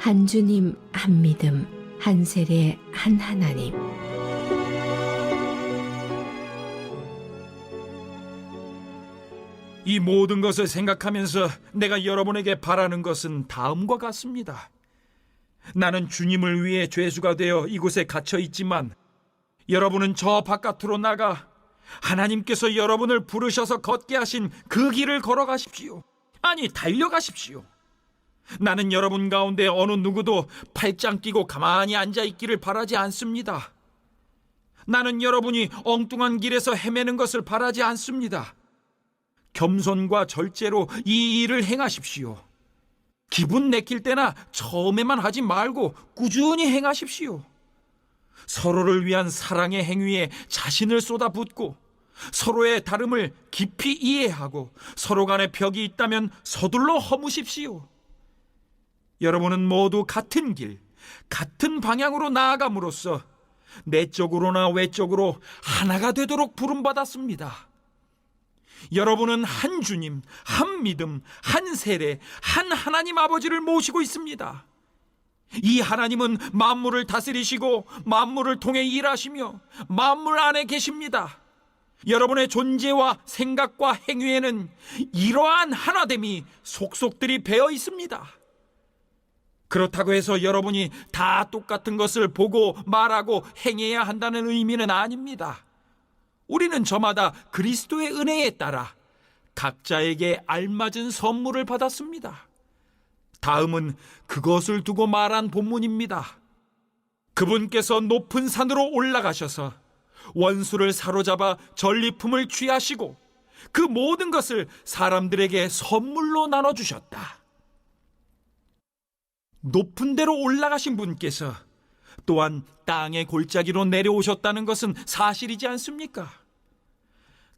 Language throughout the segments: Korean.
한 주님, 한 믿음, 한 세례, 한 하나님. 이 모든 것을 생각하면서 내가 여러분에게 바라는 것은 다음과 같습니다. 나는 주님을 위해 죄수가 되어 이곳에 갇혀 있지만 여러분은 저 바깥으로 나가 하나님께서 여러분을 부르셔서 걷게 하신 그 길을 걸어가십시오. 아니, 달려가십시오. 나는 여러분 가운데 어느 누구도 팔짱 끼고 가만히 앉아있기를 바라지 않습니다. 나는 여러분이 엉뚱한 길에서 헤매는 것을 바라지 않습니다. 겸손과 절제로 이 일을 행하십시오. 기분 내킬 때나 처음에만 하지 말고 꾸준히 행하십시오. 서로를 위한 사랑의 행위에 자신을 쏟아붓고 서로의 다름을 깊이 이해하고 서로 간에 벽이 있다면 서둘러 허무십시오. 여러분은 모두 같은 길, 같은 방향으로 나아감으로써 내적으로나 외적으로 하나가 되도록 부름받았습니다. 여러분은 한 주님, 한 믿음, 한 세례, 한 하나님 아버지를 모시고 있습니다. 이 하나님은 만물을 다스리시고 만물을 통해 일하시며 만물 안에 계십니다. 여러분의 존재와 생각과 행위에는 이러한 하나됨이 속속들이 배어 있습니다. 그렇다고 해서 여러분이 다 똑같은 것을 보고 말하고 행해야 한다는 의미는 아닙니다. 우리는 저마다 그리스도의 은혜에 따라 각자에게 알맞은 선물을 받았습니다. 다음은 그것을 두고 말한 본문입니다. 그분께서 높은 산으로 올라가셔서 원수를 사로잡아 전리품을 취하시고 그 모든 것을 사람들에게 선물로 나눠주셨다. 높은 데로 올라가신 분께서 또한 땅의 골짜기로 내려오셨다는 것은 사실이지 않습니까?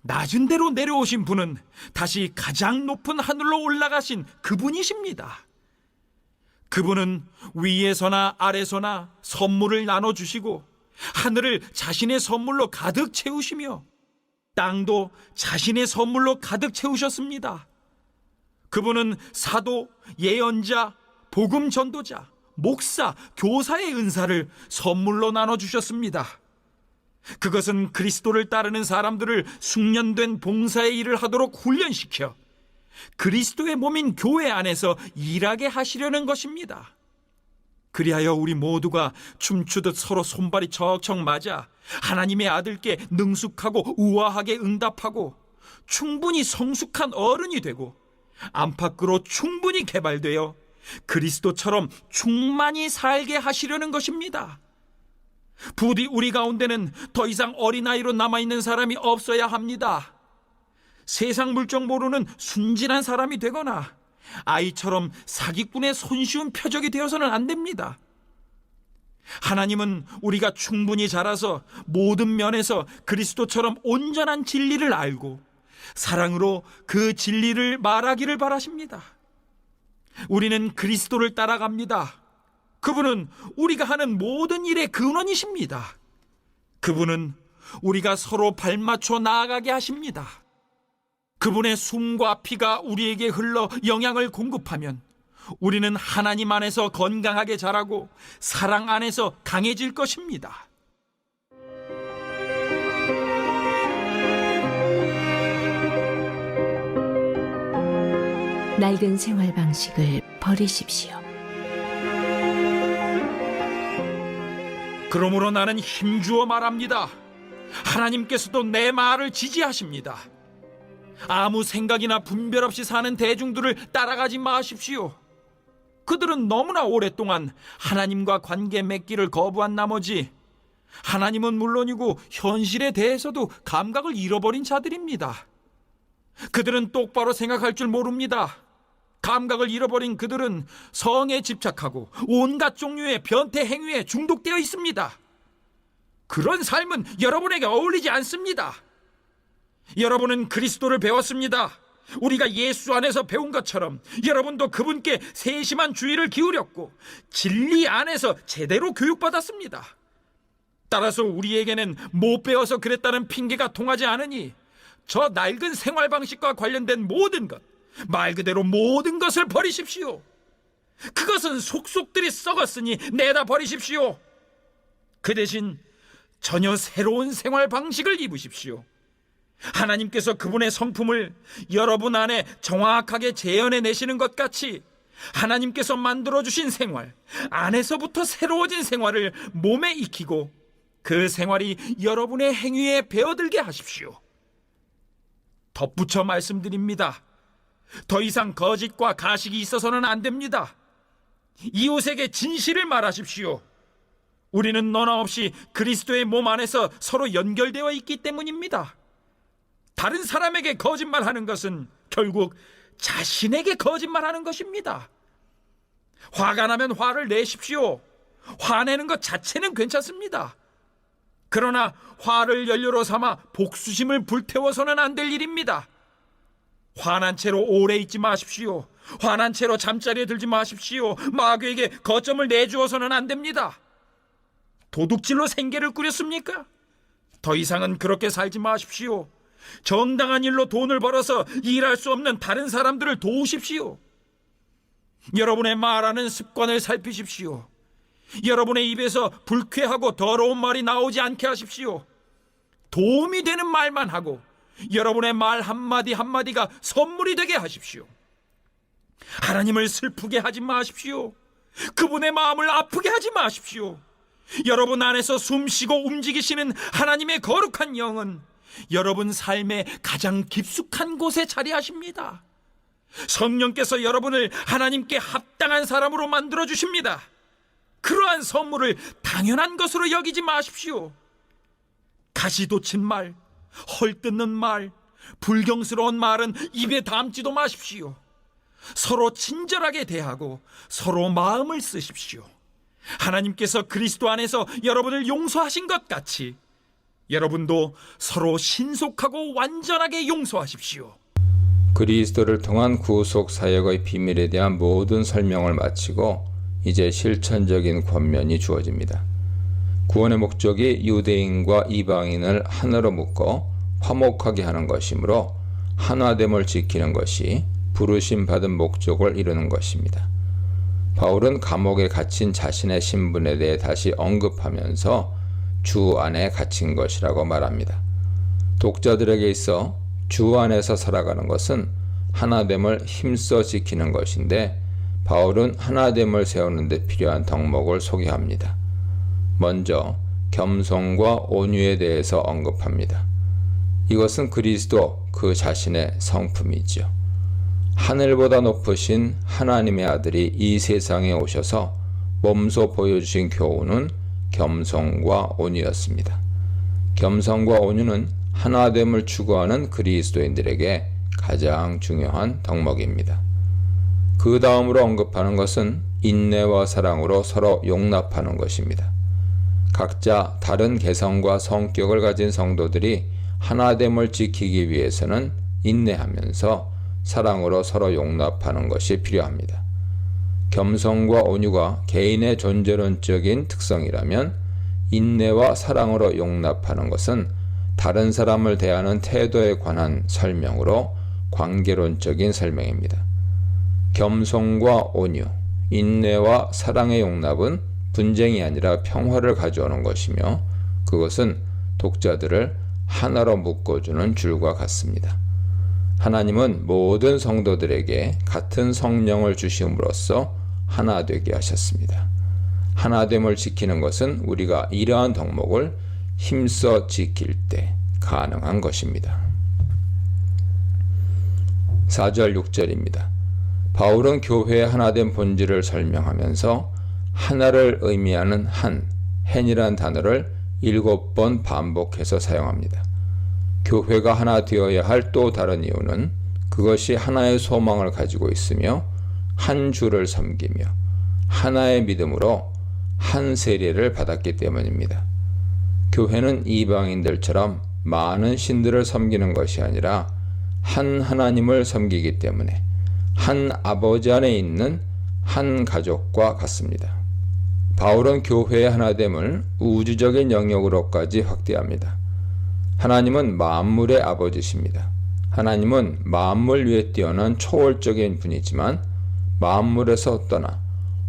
낮은 데로 내려오신 분은 다시 가장 높은 하늘로 올라가신 그분이십니다. 그분은 위에서나 아래서나 선물을 나눠주시고 하늘을 자신의 선물로 가득 채우시며 땅도 자신의 선물로 가득 채우셨습니다. 그분은 사도, 예언자, 복음 전도자, 목사, 교사의 은사를 선물로 나눠주셨습니다. 그것은 그리스도를 따르는 사람들을 숙련된 봉사의 일을 하도록 훈련시켜 그리스도의 몸인 교회 안에서 일하게 하시려는 것입니다. 그리하여 우리 모두가 춤추듯 서로 손발이 척척 맞아 하나님의 아들께 능숙하고 우아하게 응답하고 충분히 성숙한 어른이 되고 안팎으로 충분히 개발되어 그리스도처럼 충만히 살게 하시려는 것입니다. 부디 우리 가운데는 더 이상 어린아이로 남아있는 사람이 없어야 합니다. 세상 물정 모르는 순진한 사람이 되거나 아이처럼 사기꾼의 손쉬운 표적이 되어서는 안 됩니다. 하나님은 우리가 충분히 자라서 모든 면에서 그리스도처럼 온전한 진리를 알고 사랑으로 그 진리를 말하기를 바라십니다. 우리는 그리스도를 따라갑니다. 그분은 우리가 하는 모든 일의 근원이십니다. 그분은 우리가 서로 발맞춰 나아가게 하십니다. 그분의 숨과 피가 우리에게 흘러 영양을 공급하면 우리는 하나님 안에서 건강하게 자라고 사랑 안에서 강해질 것입니다. 낡은 생활 방식을 버리십시오. 그러므로 나는 힘주어 말합니다. 하나님께서도 내 말을 지지하십니다. 아무 생각이나 분별 없이 사는 대중들을 따라가지 마십시오. 그들은 너무나 오랫동안 하나님과 관계 맺기를 거부한 나머지 하나님은 물론이고 현실에 대해서도 감각을 잃어버린 자들입니다. 그들은 똑바로 생각할 줄 모릅니다. 감각을 잃어버린 그들은 성에 집착하고 온갖 종류의 변태 행위에 중독되어 있습니다. 그런 삶은 여러분에게 어울리지 않습니다. 여러분은 그리스도를 배웠습니다. 우리가 예수 안에서 배운 것처럼 여러분도 그분께 세심한 주의를 기울였고 진리 안에서 제대로 교육받았습니다. 따라서 우리에게는 못 배워서 그랬다는 핑계가 통하지 않으니 저 낡은 생활 방식과 관련된 모든 것, 말 그대로 모든 것을 버리십시오. 그것은 속속들이 썩었으니 내다 버리십시오. 그 대신 전혀 새로운 생활 방식을 입으십시오. 하나님께서 그분의 성품을 여러분 안에 정확하게 재현해 내시는 것 같이 하나님께서 만들어주신 생활, 안에서부터 새로워진 생활을 몸에 익히고 그 생활이 여러분의 행위에 배어들게 하십시오. 덧붙여 말씀드립니다. 더 이상 거짓과 가식이 있어서는 안 됩니다. 이웃에게 진실을 말하십시오. 우리는 너나 없이 그리스도의 몸 안에서 서로 연결되어 있기 때문입니다. 다른 사람에게 거짓말하는 것은 결국 자신에게 거짓말하는 것입니다. 화가 나면 화를 내십시오. 화내는 것 자체는 괜찮습니다. 그러나 화를 연료로 삼아 복수심을 불태워서는 안 될 일입니다. 화난 채로 오래 있지 마십시오. 화난 채로 잠자리에 들지 마십시오. 마귀에게 거점을 내주어서는 안 됩니다. 도둑질로 생계를 꾸렸습니까? 더 이상은 그렇게 살지 마십시오. 정당한 일로 돈을 벌어서 일할 수 없는 다른 사람들을 도우십시오. 여러분의 말하는 습관을 살피십시오. 여러분의 입에서 불쾌하고 더러운 말이 나오지 않게 하십시오. 도움이 되는 말만 하고 여러분의 말 한마디 한마디가 선물이 되게 하십시오. 하나님을 슬프게 하지 마십시오. 그분의 마음을 아프게 하지 마십시오. 여러분 안에서 숨쉬고 움직이시는 하나님의 거룩한 영은 여러분 삶의 가장 깊숙한 곳에 자리하십니다. 성령께서 여러분을 하나님께 합당한 사람으로 만들어 주십니다. 그러한 선물을 당연한 것으로 여기지 마십시오. 가시 돋친 말, 헐뜯는 말, 불경스러운 말은 입에 담지도 마십시오. 서로 친절하게 대하고 서로 마음을 쓰십시오. 하나님께서 그리스도 안에서 여러분을 용서하신 것 같이 여러분도 서로 신속하고 완전하게 용서하십시오. 그리스도를 통한 구속 사역의 비밀에 대한 모든 설명을 마치고 이제 실천적인 권면이 주어집니다. 구원의 목적이 유대인과 이방인을 하나로 묶어 화목하게 하는 것이므로 하나됨을 지키는 것이 부르심 받은 목적을 이루는 것입니다. 바울은 감옥에 갇힌 자신의 신분에 대해 다시 언급하면서 주 안에 갇힌 것이라고 말합니다. 독자들에게 있어 주 안에서 살아가는 것은 하나됨을 힘써 지키는 것인데 바울은 하나됨을 세우는 데 필요한 덕목을 소개합니다. 먼저 겸손과 온유에 대해서 언급합니다. 이것은 그리스도 그 자신의 성품이지요. 하늘보다 높으신 하나님의 아들이 이 세상에 오셔서 몸소 보여주신 교훈은 겸손과 온유였습니다. 겸손과 온유는 하나됨을 추구하는 그리스도인들에게 가장 중요한 덕목입니다. 그 다음으로 언급하는 것은 인내와 사랑으로 서로 용납하는 것입니다. 각자 다른 개성과 성격을 가진 성도들이 하나됨을 지키기 위해서는 인내하면서 사랑으로 서로 용납하는 것이 필요합니다. 겸손과 온유가 개인의 존재론적인 특성이라면 인내와 사랑으로 용납하는 것은 다른 사람을 대하는 태도에 관한 설명으로 관계론적인 설명입니다. 겸손과 온유, 인내와 사랑의 용납은 분쟁이 아니라 평화를 가져오는 것이며 그것은 독자들을 하나로 묶어주는 줄과 같습니다. 하나님은 모든 성도들에게 같은 성령을 주심으로써 하나 되게 하셨습니다. 하나됨을 지키는 것은 우리가 이러한 덕목을 힘써 지킬 때 가능한 것입니다. 4절 6절입니다. 바울은 교회의 하나된 본질을 설명하면서 하나를 의미하는 hen이라는 단어를 7번 반복해서 사용합니다. 교회가 하나 되어야 할 또 다른 이유는 그것이 하나의 소망을 가지고 있으며 한 주를 섬기며 하나의 믿음으로 한 세례를 받았기 때문입니다. 교회는 이방인들처럼 많은 신들을 섬기는 것이 아니라 한 하나님을 섬기기 때문에 한 아버지 안에 있는 한 가족과 같습니다. 바울은 교회의 하나됨을 우주적인 영역으로까지 확대합니다. 하나님은 만물의 아버지십니다. 하나님은 만물 위에 뛰어난 초월적인 분이지만 만물에서 떠나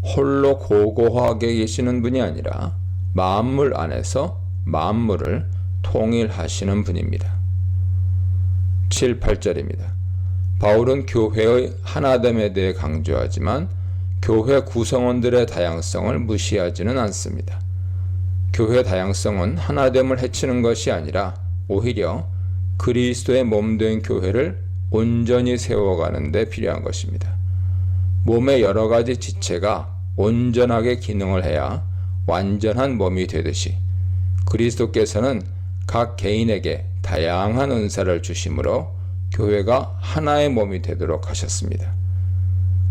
홀로 고고하게 계시는 분이 아니라 만물 안에서 만물을 통일하시는 분입니다. 7, 8절입니다. 바울은 교회의 하나됨에 대해 강조하지만 교회 구성원들의 다양성을 무시하지는 않습니다. 교회 다양성은 하나됨을 해치는 것이 아니라 오히려 그리스도의 몸된 교회를 온전히 세워가는 데 필요한 것입니다. 몸의 여러 가지 지체가 온전하게 기능을 해야 완전한 몸이 되듯이 그리스도께서는 각 개인에게 다양한 은사를 주심으로 교회가 하나의 몸이 되도록 하셨습니다.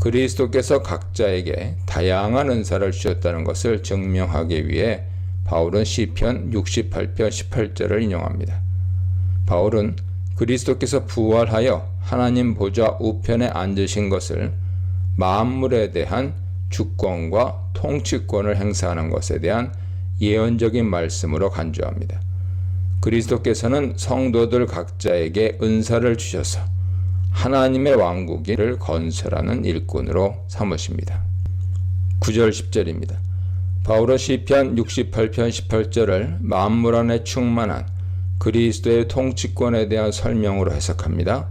그리스도께서 각자에게 다양한 은사를 주셨다는 것을 증명하기 위해 바울은 시편 68편 18절을 인용합니다. 바울은 그리스도께서 부활하여 하나님 보좌 우편에 앉으신 것을 만물에 대한 주권과 통치권을 행사하는 것에 대한 예언적인 말씀으로 간주합니다. 그리스도께서는 성도들 각자에게 은사를 주셔서 하나님의 왕국을 건설하는 일꾼으로 삼으십니다. 9절 10절입니다. 바울은 시편 68편 18절을 만물 안에 충만한 그리스도의 통치권에 대한 설명으로 해석합니다.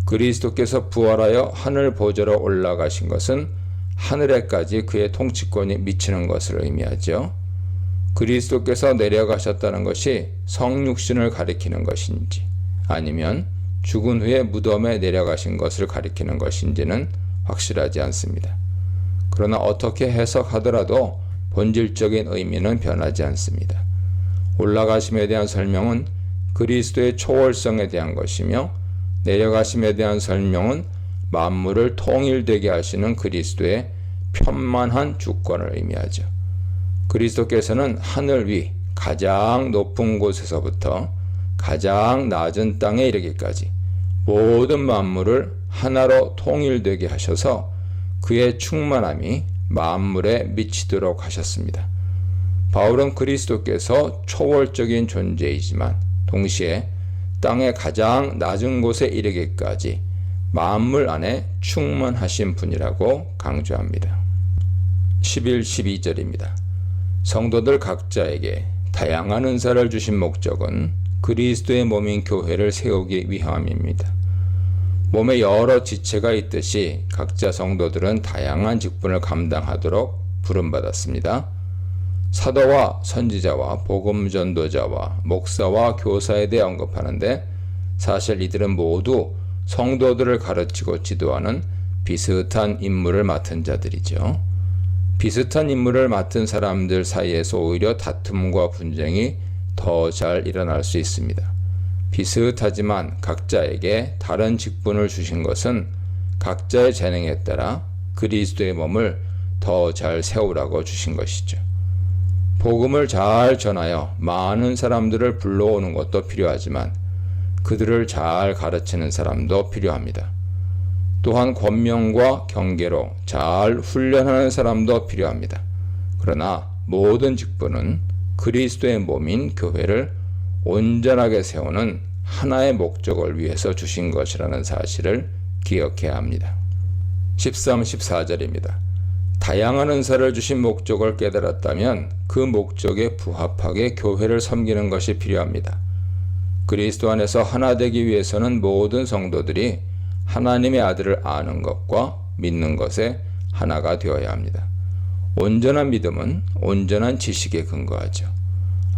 그리스도께서 부활하여 하늘 보좌로 올라가신 것은 하늘에까지 그의 통치권이 미치는 것을 의미하죠. 그리스도께서 내려가셨다는 것이 성육신을 가리키는 것인지 아니면 죽은 후에 무덤에 내려가신 것을 가리키는 것인지는 확실하지 않습니다. 그러나 어떻게 해석하더라도 본질적인 의미는 변하지 않습니다. 올라가심에 대한 설명은 그리스도의 초월성에 대한 것이며 내려가심에 대한 설명은 만물을 통일되게 하시는 그리스도의 편만한 주권을 의미하죠. 그리스도께서는 하늘 위 가장 높은 곳에서부터 가장 낮은 땅에 이르기까지 모든 만물을 하나로 통일되게 하셔서 그의 충만함이 만물에 미치도록 하셨습니다. 바울은 그리스도께서 초월적인 존재이지만 동시에 땅의 가장 낮은 곳에 이르기까지 만물 안에 충만하신 분이라고 강조합니다. 11, 12절입니다. 성도들 각자에게 다양한 은사를 주신 목적은 그리스도의 몸인 교회를 세우기 위함입니다. 몸에 여러 지체가 있듯이 각자 성도들은 다양한 직분을 감당하도록 부름받았습니다. 사도와 선지자와 복음 전도자와 목사와 교사에 대해 언급하는데 사실 이들은 모두 성도들을 가르치고 지도하는 비슷한 임무를 맡은 자들이죠. 비슷한 임무를 맡은 사람들 사이에서 오히려 다툼과 분쟁이 더 잘 일어날 수 있습니다. 비슷하지만 각자에게 다른 직분을 주신 것은 각자의 재능에 따라 그리스도의 몸을 더 잘 세우라고 주신 것이죠. 복음을 잘 전하여 많은 사람들을 불러오는 것도 필요하지만 그들을 잘 가르치는 사람도 필요합니다. 또한 권명과 경계로 잘 훈련하는 사람도 필요합니다. 그러나 모든 직분은 그리스도의 몸인 교회를 온전하게 세우는 하나의 목적을 위해서 주신 것이라는 사실을 기억해야 합니다. 13, 14절입니다. 다양한 은사를 주신 목적을 깨달았다면 그 목적에 부합하게 교회를 섬기는 것이 필요합니다. 그리스도 안에서 하나 되기 위해서는 모든 성도들이 하나님의 아들을 아는 것과 믿는 것에 하나가 되어야 합니다. 온전한 믿음은 온전한 지식에 근거하죠.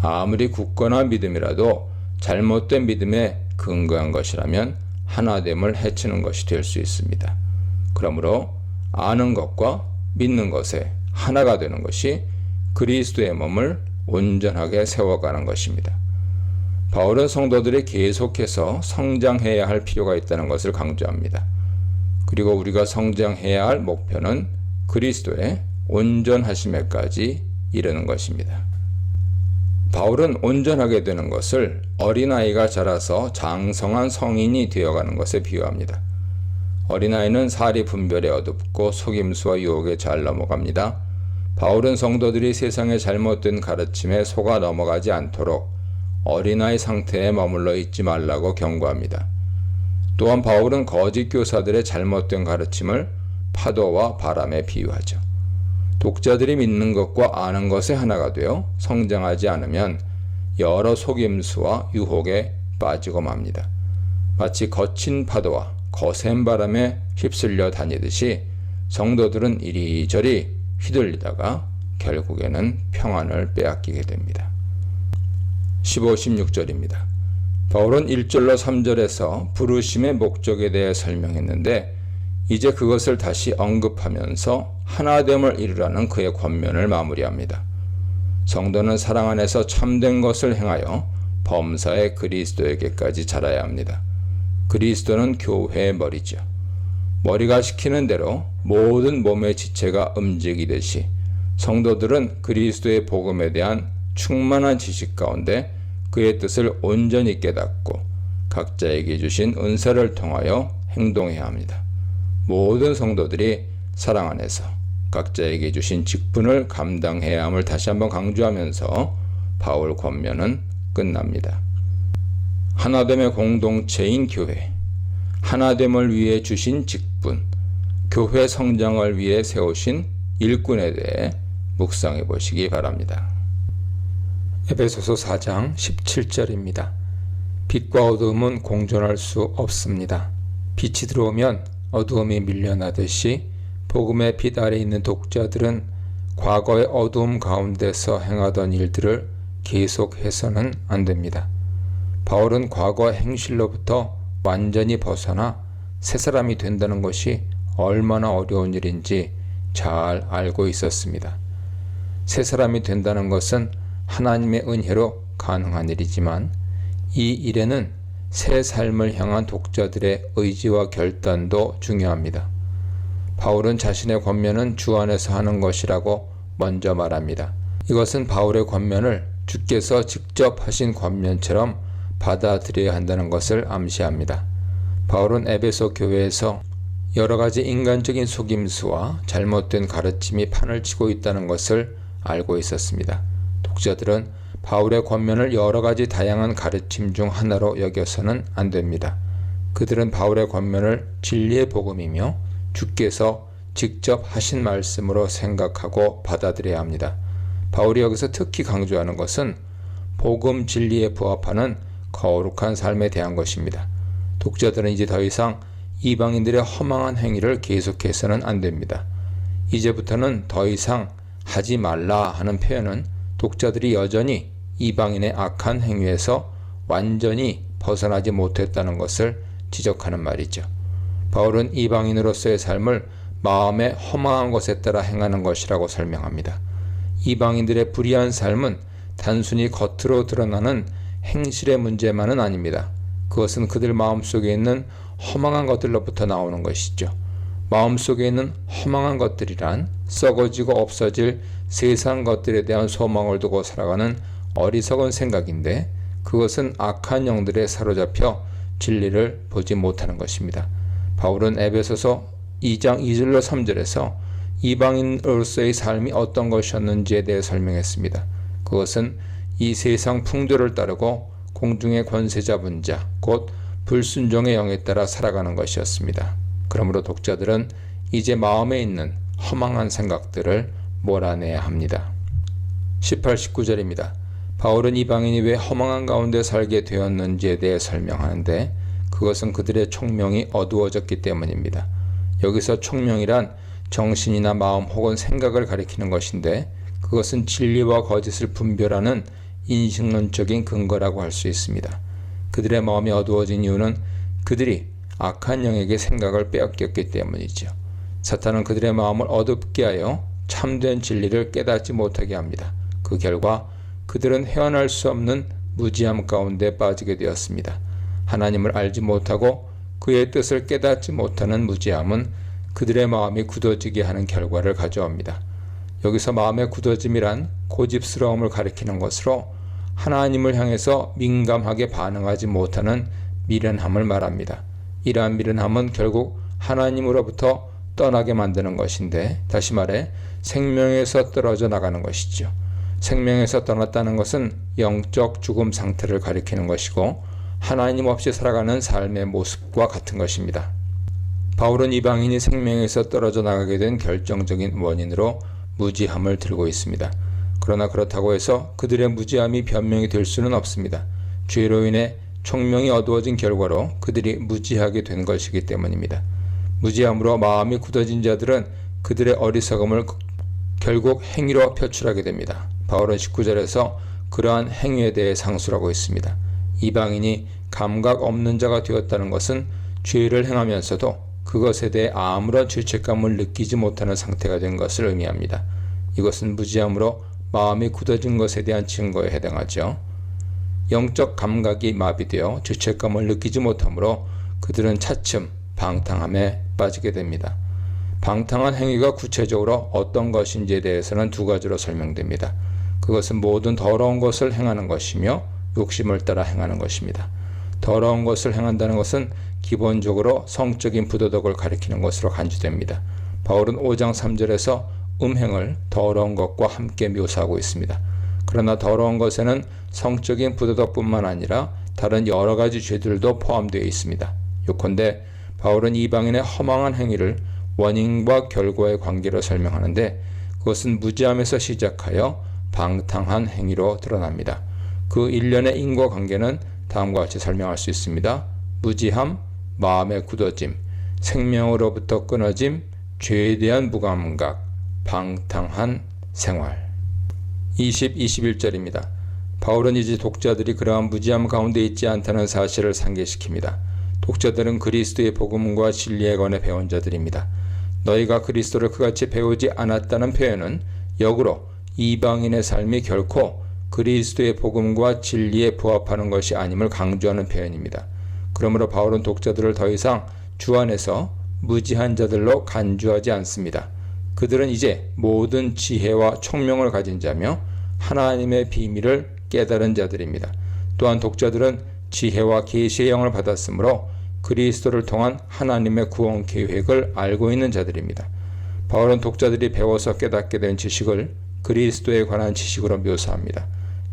아무리 굳건한 믿음이라도 잘못된 믿음에 근거한 것이라면 하나됨을 해치는 것이 될 수 있습니다. 그러므로 아는 것과 믿는 것에 하나가 되는 것이 그리스도의 몸을 온전하게 세워가는 것입니다. 바울은 성도들이 계속해서 성장해야 할 필요가 있다는 것을 강조합니다. 그리고 우리가 성장해야 할 목표는 그리스도의 온전하심에까지 이르는 것입니다. 바울은 온전하게 되는 것을 어린아이가 자라서 장성한 성인이 되어가는 것에 비유합니다. 어린아이는 사리 분별에 어둡고 속임수와 유혹에 잘 넘어갑니다. 바울은 성도들이 세상의 잘못된 가르침에 속아 넘어가지 않도록 어린아이 상태에 머물러 있지 말라고 경고합니다. 또한 바울은 거짓 교사들의 잘못된 가르침을 파도와 바람에 비유하죠. 독자들이 믿는 것과 아는 것의 하나가 되어 성장하지 않으면 여러 속임수와 유혹에 빠지고 맙니다. 마치 거친 파도와 거센 바람에 휩쓸려 다니듯이 성도들은 이리저리 휘둘리다가 결국에는 평안을 빼앗기게 됩니다. 15, 16절입니다. 바울은 1절로 3절에서 부르심의 목적에 대해 설명했는데 이제 그것을 다시 언급하면서 하나됨을 이루라는 그의 권면을 마무리합니다. 성도는 사랑 안에서 참된 것을 행하여 범사의 그리스도에게까지 자라야 합니다. 그리스도는 교회의 머리죠. 머리가 시키는 대로 모든 몸의 지체가 움직이듯이 성도들은 그리스도의 복음에 대한 충만한 지식 가운데 그의 뜻을 온전히 깨닫고 각자에게 주신 은사를 통하여 행동해야 합니다. 모든 성도들이 사랑 안에서 각자에게 주신 직분을 감당해야 함을 다시 한번 강조하면서 바울 권면은 끝납니다. 하나됨의 공동체인 교회, 하나됨을 위해 주신 직분, 교회 성장을 위해 세우신 일꾼에 대해 묵상해 보시기 바랍니다. 에베소서 4장 17절입니다. 빛과 어두움은 공존할 수 없습니다. 빛이 들어오면 어두움이 밀려나듯이 복음의 빛 아래 있는 독자들은 과거의 어두움 가운데서 행하던 일들을 계속해서는 안 됩니다. 바울은 과거 행실로부터 완전히 벗어나 새 사람이 된다는 것이 얼마나 어려운 일인지 잘 알고 있었습니다. 새 사람이 된다는 것은 하나님의 은혜로 가능한 일이지만 이 일에는 새 삶을 향한 독자들의 의지와 결단도 중요합니다. 바울은 자신의 권면은 주 안에서 하는 것이라고 먼저 말합니다. 이것은 바울의 권면을 주께서 직접 하신 권면처럼 받아들여야 한다는 것을 암시합니다. 바울은 에베소 교회에서 여러 가지 인간적인 속임수와 잘못된 가르침이 판을 치고 있다는 것을 알고 있었습니다. 독자들은 바울의 권면을 여러 가지 다양한 가르침 중 하나로 여겨서는 안 됩니다. 그들은 바울의 권면을 진리의 복음이며 주께서 직접 하신 말씀으로 생각하고 받아들여야 합니다. 바울이 여기서 특히 강조하는 것은 복음 진리에 부합하는 거룩한 삶에 대한 것입니다. 독자들은 이제 더 이상 이방인들의 허망한 행위를 계속해서는 안 됩니다. 이제부터는 더 이상 하지 말라 하는 표현은 독자들이 여전히 이방인의 악한 행위에서 완전히 벗어나지 못했다는 것을 지적하는 말이죠. 바울은 이방인으로서의 삶을 마음의 허망한 것에 따라 행하는 것이라고 설명합니다. 이방인들의 불의한 삶은 단순히 겉으로 드러나는 행실의 문제만은 아닙니다. 그것은 그들 마음속에 있는 허망한 것들로부터 나오는 것이죠. 마음속에 있는 허망한 것들이란 썩어지고 없어질 세상 것들에 대한 소망을 두고 살아가는 어리석은 생각인데 그것은 악한 영들에 사로잡혀 진리를 보지 못하는 것입니다. 바울은 에베소서 2장 2절로 3절에서 이방인으로서의 삶이 어떤 것이었는지에 대해 설명했습니다. 그것은 이 세상 풍조를 따르고 공중의 권세 잡은 자, 곧 불순종의 영에 따라 살아가는 것이었습니다. 그러므로 독자들은 이제 마음에 있는 허망한 생각들을 몰아내야 합니다. 18, 19절입니다. 바울은 이방인이 왜 허망한 가운데 살게 되었는지에 대해 설명하는데 그것은 그들의 총명이 어두워졌기 때문입니다. 여기서 총명이란 정신이나 마음 혹은 생각을 가리키는 것인데 그것은 진리와 거짓을 분별하는 인식론적인 근거라고 할 수 있습니다. 그들의 마음이 어두워진 이유는 그들이 악한 영에게 생각을 빼앗겼기 때문이죠. 사탄은 그들의 마음을 어둡게 하여 참된 진리를 깨닫지 못하게 합니다. 그 결과 그들은 헤어날 수 없는 무지함 가운데 빠지게 되었습니다. 하나님을 알지 못하고 그의 뜻을 깨닫지 못하는 무지함은 그들의 마음이 굳어지게 하는 결과를 가져옵니다. 여기서 마음의 굳어짐이란 고집스러움을 가리키는 것으로 하나님을 향해서 민감하게 반응하지 못하는 미련함을 말합니다. 이러한 미련함은 결국 하나님으로부터 떠나게 만드는 것인데 다시 말해 생명에서 떨어져 나가는 것이죠. 생명에서 떠났다는 것은 영적 죽음 상태를 가리키는 것이고 하나님 없이 살아가는 삶의 모습과 같은 것입니다. 바울은 이방인이 생명에서 떨어져 나가게 된 결정적인 원인으로 무지함을 들고 있습니다. 그러나 그렇다고 해서 그들의 무지함이 변명이 될 수는 없습니다. 죄로 인해 총명이 어두워진 결과로 그들이 무지하게 된 것이기 때문입니다. 무지함으로 마음이 굳어진 자들은 그들의 어리석음을 결국 행위로 표출하게 됩니다. 바울은 19절에서 그러한 행위에 대해 상술하고 있습니다. 이방인이 감각 없는 자가 되었다는 것은 죄를 행하면서도 그것에 대해 아무런 죄책감을 느끼지 못하는 상태가 된 것을 의미합니다. 이것은 무지함으로 마음이 굳어진 것에 대한 증거에 해당하죠. 영적 감각이 마비되어 죄책감을 느끼지 못하므로 그들은 차츰 방탕함에 빠지게 됩니다. 방탕한 행위가 구체적으로 어떤 것인지에 대해서는 두 가지로 설명됩니다. 그것은 모든 더러운 것을 행하는 것이며 욕심을 따라 행하는 것입니다. 더러운 것을 행한다는 것은 기본적으로 성적인 부도덕을 가리키는 것으로 간주됩니다. 바울은 5장 3절에서 음행을 더러운 것과 함께 묘사하고 있습니다. 그러나 더러운 것에는 성적인 부도덕뿐만 아니라 다른 여러 가지 죄들도 포함되어 있습니다. 요컨대 바울은 이방인의 허망한 행위를 원인과 결과의 관계로 설명하는데 그것은 무지함에서 시작하여 방탕한 행위로 드러납니다. 그 일련의 인과관계는 다음과 같이 설명할 수 있습니다. 무지함, 마음의 굳어짐, 생명으로부터 끊어짐, 죄에 대한 무감각, 방탕한 생활. 20, 21절입니다. 바울은 이제 독자들이 그러한 무지함 가운데 있지 않다는 사실을 상기시킵니다. 독자들은 그리스도의 복음과 진리에 관해 배운 자들입니다. 너희가 그리스도를 그같이 배우지 않았다는 표현은 역으로 이방인의 삶이 결코 그리스도의 복음과 진리에 부합하는 것이 아님을 강조하는 표현입니다. 그러므로 바울은 독자들을 더 이상 주 안에서 무지한 자들로 간주하지 않습니다. 그들은 이제 모든 지혜와 총명을 가진 자며 하나님의 비밀을 깨달은 자들입니다. 또한 독자들은 지혜와 계시의 영을 받았으므로 그리스도를 통한 하나님의 구원 계획을 알고 있는 자들입니다. 바울은 독자들이 배워서 깨닫게 된 지식을 그리스도에 관한 지식으로 묘사합니다.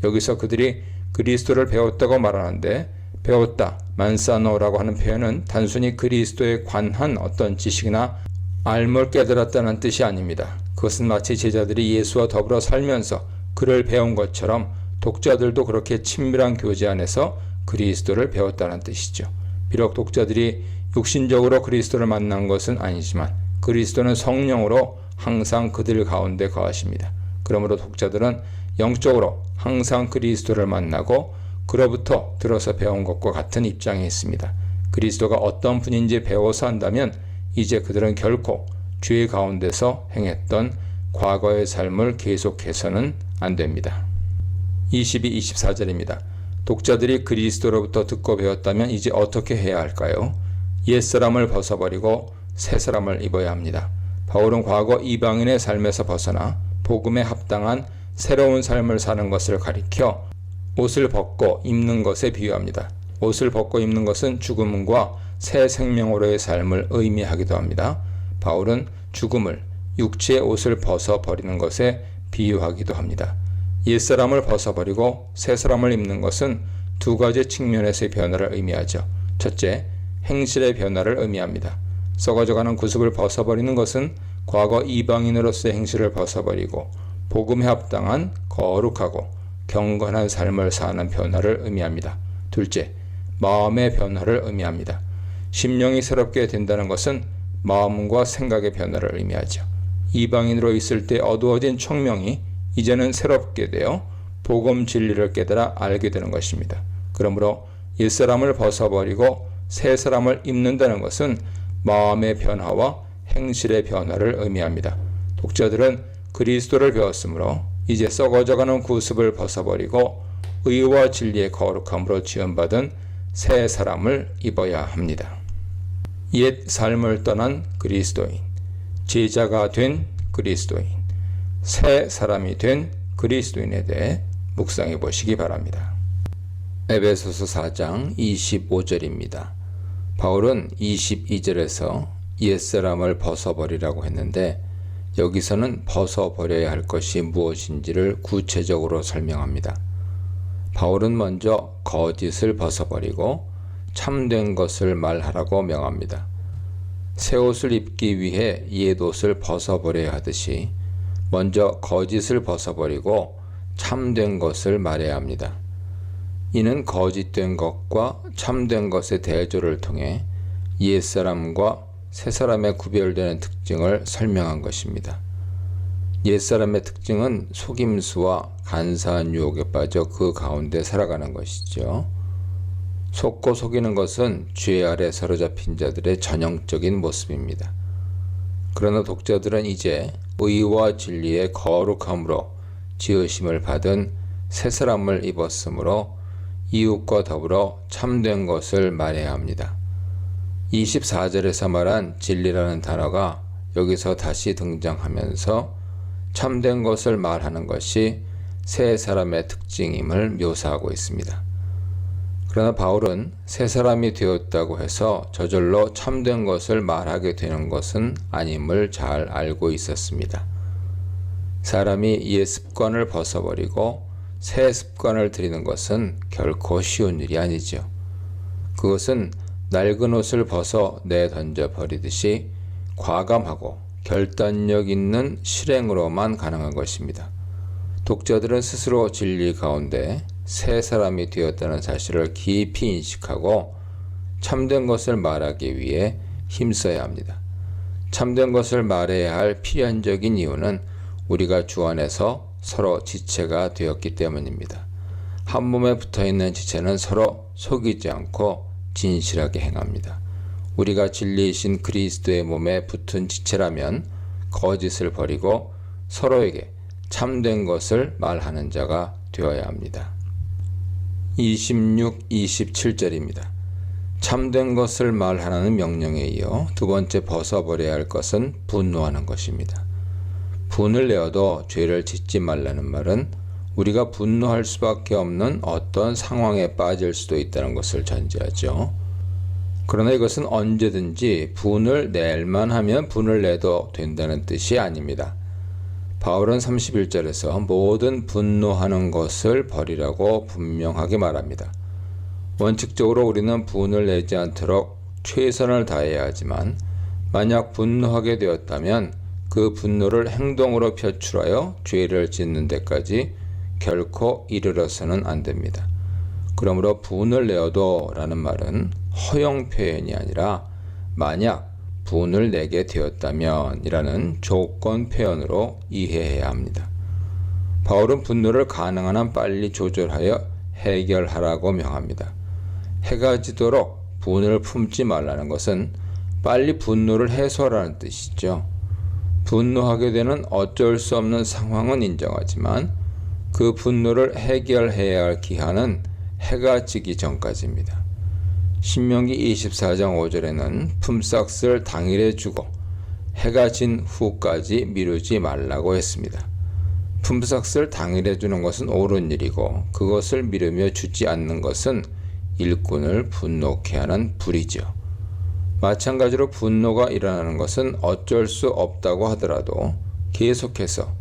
여기서 그들이 그리스도를 배웠다고 말하는데 배웠다, 만사노라고 하는 표현은 단순히 그리스도에 관한 어떤 지식이나 알물 깨달았다는 뜻이 아닙니다. 그것은 마치 제자들이 예수와 더불어 살면서 그를 배운 것처럼 독자들도 그렇게 친밀한 교제 안에서 그리스도를 배웠다는 뜻이죠. 비록 독자들이 육신적으로 그리스도를 만난 것은 아니지만 그리스도는 성령으로 항상 그들 가운데 거하십니다. 그러므로 독자들은 영적으로 항상 그리스도를 만나고 그로부터 들어서 배운 것과 같은 입장에 있습니다. 그리스도가 어떤 분인지 배워서 한다면 이제 그들은 결코 죄 가운데서 행했던 과거의 삶을 계속해서는 안 됩니다. 22, 24절입니다. 독자들이 그리스도로부터 듣고 배웠다면 이제 어떻게 해야 할까요? 옛사람을 벗어버리고 새사람을 입어야 합니다. 바울은 과거 이방인의 삶에서 벗어나 복음에 합당한 새로운 삶을 사는 것을 가리켜 옷을 벗고 입는 것에 비유합니다. 옷을 벗고 입는 것은 죽음과 새 생명으로의 삶을 의미하기도 합니다. 바울은 죽음을 육체의 옷을 벗어버리는 것에 비유하기도 합니다. 옛사람을 벗어버리고 새사람을 입는 것은 두 가지 측면에서의 변화를 의미하죠. 첫째, 행실의 변화를 의미합니다. 썩어져가는 구습을 벗어버리는 것은 과거 이방인으로서의 행실을 벗어버리고 복음에 합당한 거룩하고 경건한 삶을 사는 변화를 의미합니다. 둘째, 마음의 변화를 의미합니다. 심령이 새롭게 된다는 것은 마음과 생각의 변화를 의미하죠. 이방인으로 있을 때 어두워진 총명이 이제는 새롭게 되어 복음 진리를 깨달아 알게 되는 것입니다. 그러므로 옛사람을 벗어버리고 새 사람을 입는다는 것은 마음의 변화와 행실의 변화를 의미합니다. 독자들은 그리스도를 배웠으므로 이제 썩어져가는 구습을 벗어버리고 의와 진리의 거룩함으로 지원받은 새 사람을 입어야 합니다. 옛 삶을 떠난 그리스도인, 제자가 된 그리스도인, 새 사람이 된 그리스도인에 대해 묵상해 보시기 바랍니다. 에베소서 4장 25절입니다. 바울은 22절에서 옛사람을 벗어버리라고 했는데 여기서는 벗어버려야 할 것이 무엇인지를 구체적으로 설명합니다. 바울은 먼저 거짓을 벗어버리고 참된 것을 말하라고 명합니다. 새 옷을 입기 위해 옛 옷을 벗어버려야 하듯이 먼저 거짓을 벗어버리고 참된 것을 말해야 합니다. 이는 거짓된 것과 참된 것의 대조를 통해 옛사람과 새사람의 구별되는 특징을 설명한 것입니다. 옛사람의 특징은 속임수와 간사한 유혹에 빠져 그 가운데 살아가는 것이죠. 속고 속이는 것은 죄 아래 사로잡힌 자들의 전형적인 모습입니다. 그러나 독자들은 이제 의와 진리의 거룩함으로 지으심을 받은 새 사람을 입었으므로 이웃과 더불어 참된 것을 말해야 합니다. 24절에서 말한 진리라는 단어가 여기서 다시 등장하면서 참된 것을 말하는 것이 새 사람의 특징임을 묘사하고 있습니다. 그러나 바울은 새 사람이 되었다고 해서 저절로 참된 것을 말하게 되는 것은 아님을 잘 알고 있었습니다. 사람이 옛 습관을 벗어버리고 새 습관을 들이는 것은 결코 쉬운 일이 아니죠. 그것은 낡은 옷을 벗어 내던져 버리듯이 과감하고 결단력 있는 실행으로만 가능한 것입니다. 독자들은 스스로 진리 가운데 새 사람이 되었다는 사실을 깊이 인식하고 참된 것을 말하기 위해 힘써야 합니다. 참된 것을 말해야 할 필연적인 이유는 우리가 주 안에서 서로 지체가 되었기 때문입니다. 한 몸에 붙어있는 지체는 서로 속이지 않고 진실하게 행합니다. 우리가 진리이신 그리스도의 몸에 붙은 지체라면 거짓을 버리고 서로에게 참된 것을 말하는 자가 되어야 합니다. 26, 27절입니다. 참된 것을 말하라는 명령에 이어 두 번째 벗어버려야 할 것은 분노하는 것입니다. 분을 내어도 죄를 짓지 말라는 말은 우리가 분노할 수밖에 없는 어떤 상황에 빠질 수도 있다는 것을 전제하죠. 그러나 이것은 언제든지 분을 낼만 하면 분을 내도 된다는 뜻이 아닙니다. 바울은 31절에서 모든 분노하는 것을 버리라고 분명하게 말합니다. 원칙적으로 우리는 분을 내지 않도록 최선을 다해야 하지만 만약 분노하게 되었다면 그 분노를 행동으로 표출하여 죄를 짓는 데까지 결코 이르러서는 안 됩니다. 그러므로 분을 내어도 라는 말은 허용 표현이 아니라 만약 분을 내게 되었다면 이라는 조건 표현으로 이해해야 합니다. 바울은 분노를 가능한 한 빨리 조절하여 해결하라고 명합니다. 해가 지도록 분을 품지 말라는 것은 빨리 분노를 해소하라는 뜻이죠. 분노하게 되는 어쩔 수 없는 상황은 인정하지만 그 분노를 해결해야 할 기한은 해가 지기 전까지입니다. 신명기 24장 5절에는 품삯을 당일에 주고 해가 진 후까지 미루지 말라고 했습니다. 품삯을 당일에 주는 것은 옳은 일이고 그것을 미루며 주지 않는 것은 일꾼을 분노케 하는 불이죠. 마찬가지로 분노가 일어나는 것은 어쩔 수 없다고 하더라도 계속해서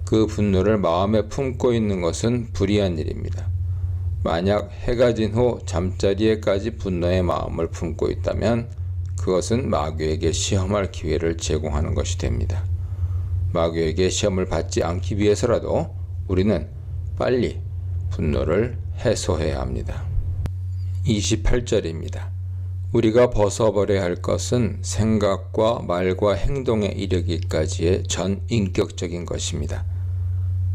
그 분노를 마음에 품고 있는 것은 불의한 일입니다. 만약 해가 진 후 잠자리에까지 분노의 마음을 품고 있다면 그것은 마귀에게 시험할 기회를 제공하는 것이 됩니다. 마귀에게 시험을 받지 않기 위해서라도 우리는 빨리 분노를 해소해야 합니다. 28절입니다. 우리가 벗어버려야 할 것은 생각과 말과 행동에 이르기까지의 전인격적인 것입니다.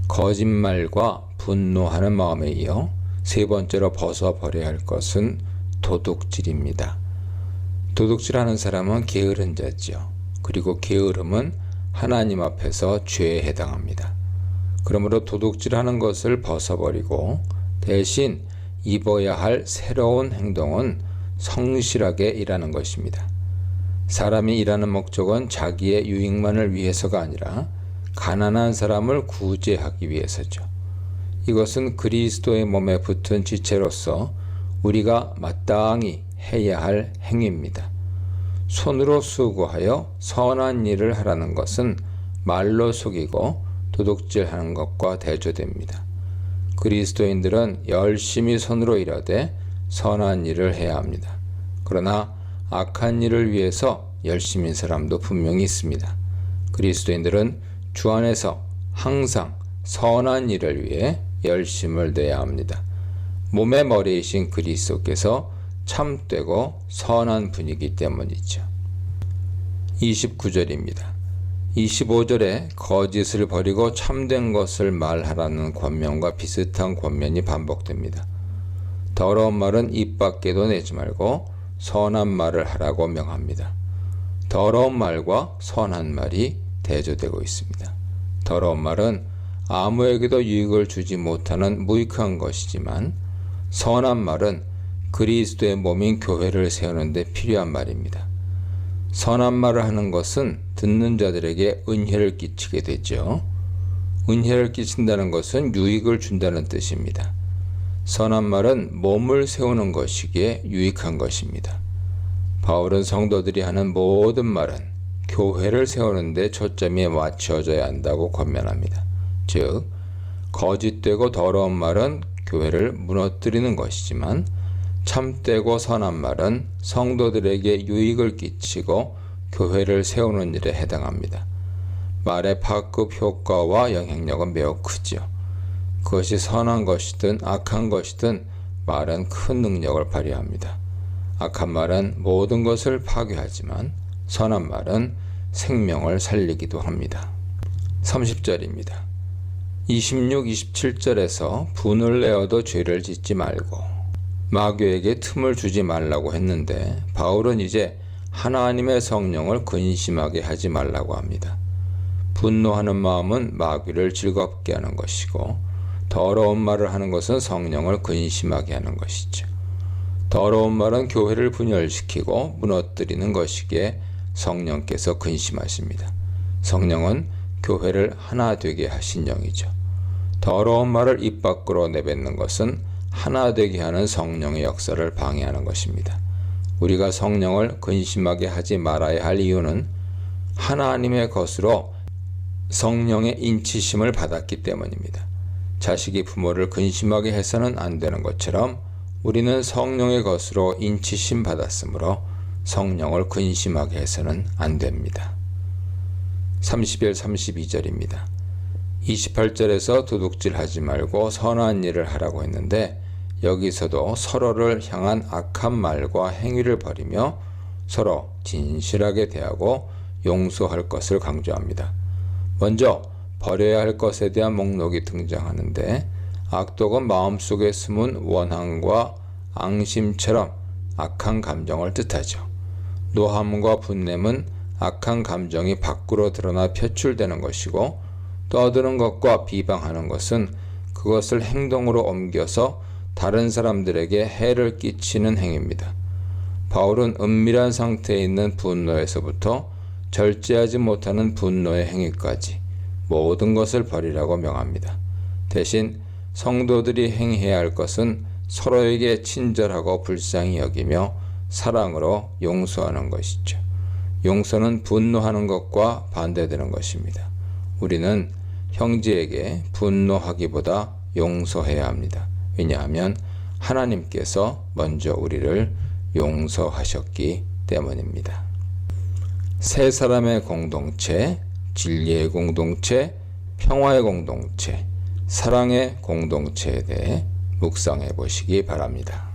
거짓말과 분노하는 마음에 이어 세 번째로 벗어버려야 할 것은 도둑질입니다. 도둑질하는 사람은 게으른 자죠. 그리고 게으름은 하나님 앞에서 죄에 해당합니다. 그러므로 도둑질하는 것을 벗어버리고 대신 입어야 할 새로운 행동은 성실하게 일하는 것입니다. 사람이 일하는 목적은 자기의 유익만을 위해서가 아니라 가난한 사람을 구제하기 위해서죠. 이것은 그리스도의 몸에 붙은 지체로서 우리가 마땅히 해야 할 행위입니다. 손으로 수고하여 선한 일을 하라는 것은 말로 속이고 도둑질하는 것과 대조됩니다. 그리스도인들은 열심히 손으로 일하되 선한 일을 해야 합니다. 그러나 악한 일을 위해서 열심인 사람도 분명히 있습니다. 그리스도인들은 주 안에서 항상 선한 일을 위해 열심을 내야 합니다. 몸의 머리이신 그리스도께서 참되고 선한 분이기 때문이죠. 29절입니다. 25절에 거짓을 버리고 참된 것을 말하라는 권면과 비슷한 권면이 반복됩니다. 더러운 말은 입 밖에도 내지 말고 선한 말을 하라고 명합니다. 더러운 말과 선한 말이 대조되고 있습니다. 더러운 말은 아무에게도 유익을 주지 못하는 무익한 것이지만 선한 말은 그리스도의 몸인 교회를 세우는 데 필요한 말입니다. 선한 말을 하는 것은 듣는 자들에게 은혜를 끼치게 되죠. 은혜를 끼친다는 것은 유익을 준다는 뜻입니다. 선한 말은 몸을 세우는 것이기에 유익한 것입니다. 바울은 성도들이 하는 모든 말은 교회를 세우는 데 초점이 맞춰져야 한다고 권면합니다. 즉, 거짓되고 더러운 말은 교회를 무너뜨리는 것이지만 참되고 선한 말은 성도들에게 유익을 끼치고 교회를 세우는 일에 해당합니다. 말의 파급 효과와 영향력은 매우 크지요. 그것이 선한 것이든 악한 것이든 말은 큰 능력을 발휘합니다. 악한 말은 모든 것을 파괴하지만 선한 말은 생명을 살리기도 합니다. 30절입니다. 26, 27절에서 분을 내어도 죄를 짓지 말고 마귀에게 틈을 주지 말라고 했는데 바울은 이제 하나님의 성령을 근심하게 하지 말라고 합니다. 분노하는 마음은 마귀를 즐겁게 하는 것이고 더러운 말을 하는 것은 성령을 근심하게 하는 것이죠. 더러운 말은 교회를 분열시키고 무너뜨리는 것이기에 성령께서 근심하십니다. 성령은 교회를 하나 되게 하신 영이죠. 더러운 말을 입 밖으로 내뱉는 것은 하나 되게 하는 성령의 역사를 방해하는 것입니다. 우리가 성령을 근심하게 하지 말아야 할 이유는 하나님의 것으로 성령의 인치심을 받았기 때문입니다. 자식이 부모를 근심하게 해서는 안 되는 것처럼 우리는 성령의 것으로 인치심 받았으므로 성령을 근심하게 해서는 안 됩니다. 31, 32절입니다. 28절에서 도둑질하지 말고 선한 일을 하라고 했는데 여기서도 서로를 향한 악한 말과 행위를 버리며 서로 진실하게 대하고 용서할 것을 강조합니다. 먼저 버려야 할 것에 대한 목록이 등장하는데 악독은 마음속에 숨은 원한과 앙심처럼 악한 감정을 뜻하죠. 노함과 분냄은 악한 감정이 밖으로 드러나 표출되는 것이고 떠드는 것과 비방하는 것은 그것을 행동으로 옮겨서 다른 사람들에게 해를 끼치는 행위입니다. 바울은 은밀한 상태에 있는 분노에서부터 절제하지 못하는 분노의 행위까지 모든 것을 버리라고 명합니다. 대신 성도들이 행해야 할 것은 서로에게 친절하고 불쌍히 여기며 사랑으로 용서하는 것이죠. 용서는 분노하는 것과 반대되는 것입니다. 우리는 형제에게 분노하기보다 용서해야 합니다. 왜냐하면 하나님께서 먼저 우리를 용서하셨기 때문입니다. 세 사람의 공동체, 진리의 공동체, 평화의 공동체, 사랑의 공동체에 대해 묵상해 보시기 바랍니다.